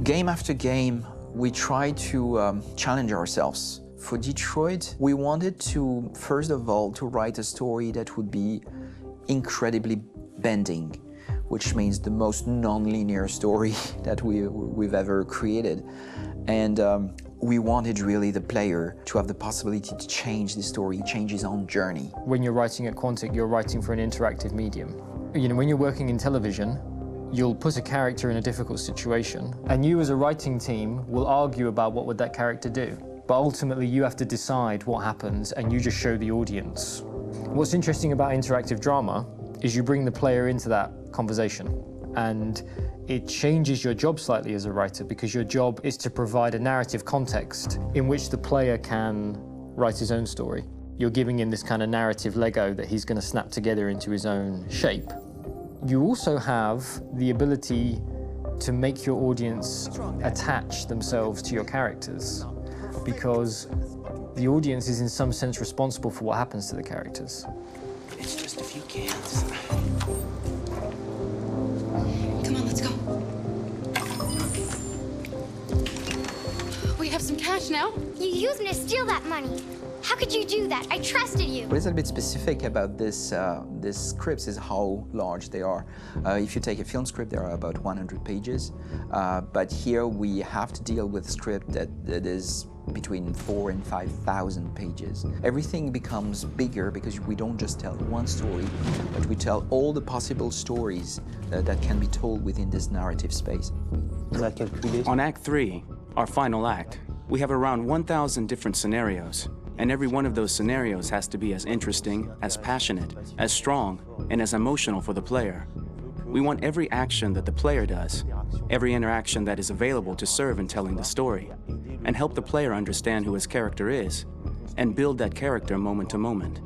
Game after game, we try to challenge ourselves. For Detroit, we wanted to, first of all, to write a story that would be incredibly bending, which means the most non-linear story that we've ever created. And we wanted really the player to have the possibility to change the story, change his own journey. When you're writing at Quantic, you're writing for an interactive medium. You know, when you're working in television, you'll put a character in a difficult situation, and you as a writing team will argue about what would that character do. But ultimately, you have to decide what happens, and you just show the audience. What's interesting about interactive drama is you bring the player into that conversation, and it changes your job slightly as a writer, because your job is to provide a narrative context in which the player can write his own story. You're giving him this kind of narrative Lego that he's going to snap together into his own shape. You also have the ability to make your audience attach themselves to your characters, because the audience is in some sense responsible for what happens to the characters. It's just a few cans. Come on, let's go. We have some cash now. You used me to steal that money. How could you do that? I trusted you. What is a bit specific about this scripts is how large they are. If you take a film script, there are about 100 pages. But here we have to deal with a script that is between 4,000 and 5,000 pages. Everything becomes bigger because we don't just tell one story, but we tell all the possible stories that can be told within this narrative space. On Act 3, our final act, we have around 1,000 different scenarios. And every one of those scenarios has to be as interesting, as passionate, as strong, and as emotional for the player. We want every action that the player does, every interaction that is available to serve in telling the story, and help the player understand who his character is, and build that character moment to moment.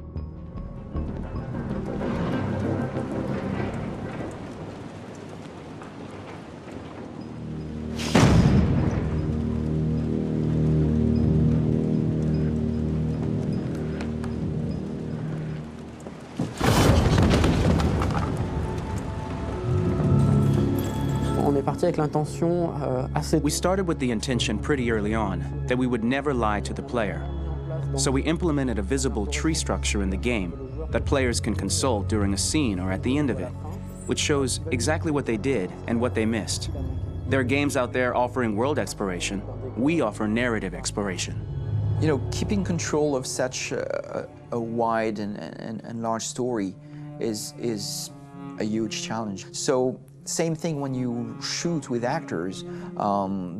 We started with the intention pretty early on that we would never lie to the player. So we implemented a visible tree structure in the game that players can consult during a scene or at the end of it, which shows exactly what they did and what they missed. There are games out there offering world exploration. We offer narrative exploration. You know, keeping control of such a wide and large story is a huge challenge. So same thing when you shoot with actors,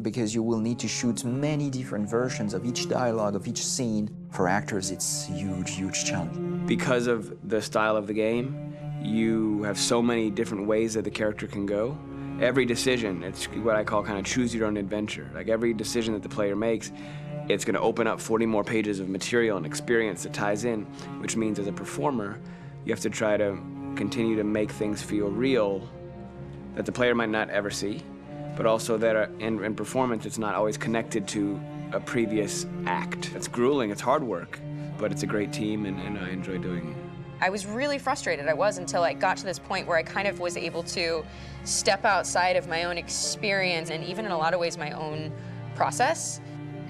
because you will need to shoot many different versions of each dialogue, of each scene. For actors, it's a huge, huge challenge. Because of the style of the game, you have so many different ways that the character can go. Every decision, it's what I call kind of choose your own adventure. Like every decision that the player makes, it's going to open up 40 more pages of material and experience that ties in, which means as a performer, you have to try to continue to make things feel real that the player might not ever see, but also that in performance, it's not always connected to a previous act. It's grueling, it's hard work, but it's a great team, and I enjoy doing it. I was really frustrated, until I got to this point where I kind of was able to step outside of my own experience and even in a lot of ways my own process,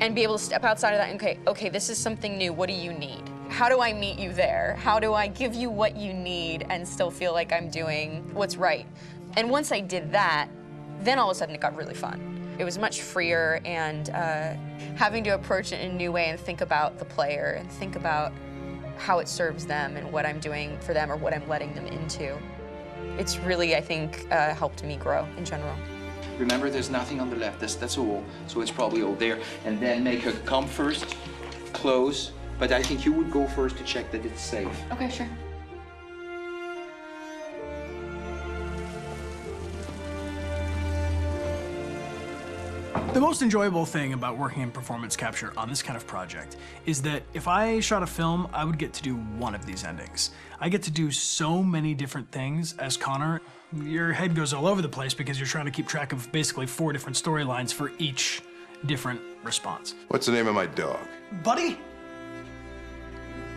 and be able to step outside of that and okay, this is something new, what do you need? How do I meet you there? How do I give you what you need and still feel like I'm doing what's right? And once I did that, then all of a sudden it got really fun. It was much freer, and having to approach it in a new way and think about the player and think about how it serves them and what I'm doing for them or what I'm letting them into. It's really, I think, helped me grow in general. Remember, there's nothing on the left. That's a wall, so it's probably all there. And then make her come first, close. But I think you would go first to check that it's safe. Okay, sure. The most enjoyable thing about working in performance capture on this kind of project is that if I shot a film, I would get to do one of these endings. I get to do so many different things as Connor. Your head goes all over the place because you're trying to keep track of basically 4 different storylines for each different response. What's the name of my dog? Buddy?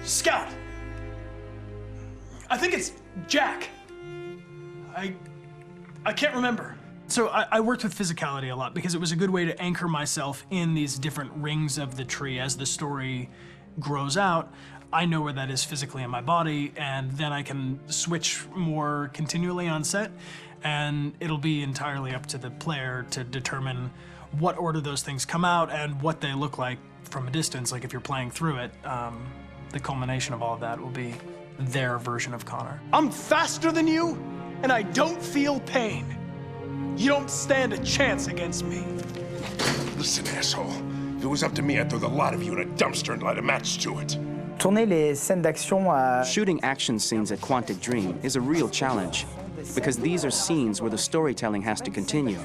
Scout. I think it's Jack. I can't remember. So I worked with physicality a lot because it was a good way to anchor myself in these different rings of the tree as the story grows out. I know where that is physically in my body, and then I can switch more continually on set, and it'll be entirely up to the player to determine what order those things come out and what they look like from a distance. Like if you're playing through it, the culmination of all of that will be their version of Connor. I'm faster than you, and I don't feel pain. You don't stand a chance against me. Listen, asshole. If it was up to me, I'd throw the lot of you in a dumpster and light a match to it. Tourner les scènes d'action à... Shooting action scenes at Quantic Dream is a real challenge, because these are scenes where the storytelling has to continue.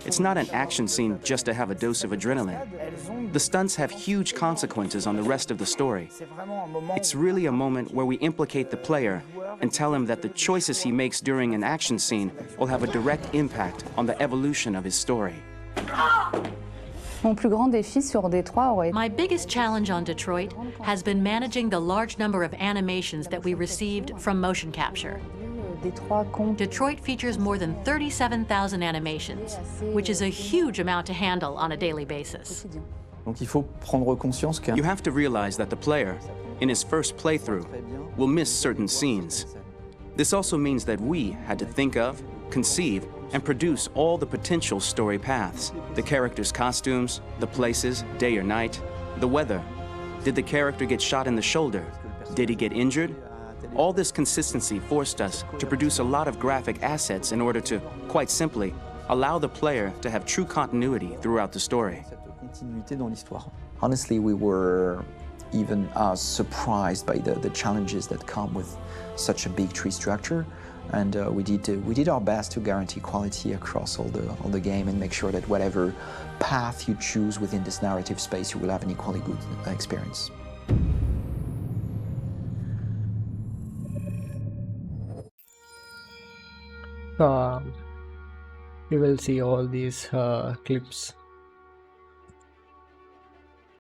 It's not an action scene just to have a dose of adrenaline. The stunts have huge consequences on the rest of the story. It's really a moment where we implicate the player and tell him that the choices he makes during an action scene will have a direct impact on the evolution of his story. Mon plus grand défi sur Détroit aurait été... My biggest challenge on Detroit has been managing the large number of animations that we received from motion capture. Detroit features more than 37,000 animations, which is a huge amount to handle on a daily basis. You have to realize that the player, in his first playthrough, will miss certain scenes. This also means that we had to think of, conceive, and produce all the potential story paths. The characters' costumes, the places, day or night, the weather. Did the character get shot in the shoulder? Did he get injured? All this consistency forced us to produce a lot of graphic assets in order to, quite simply, allow the player to have true continuity throughout the story. Honestly, we were even surprised by the challenges that come with such a big tree structure. And we did our best to guarantee quality across all the game and make sure that whatever path you choose within this narrative space, you will have an equally good experience. You will see all these clips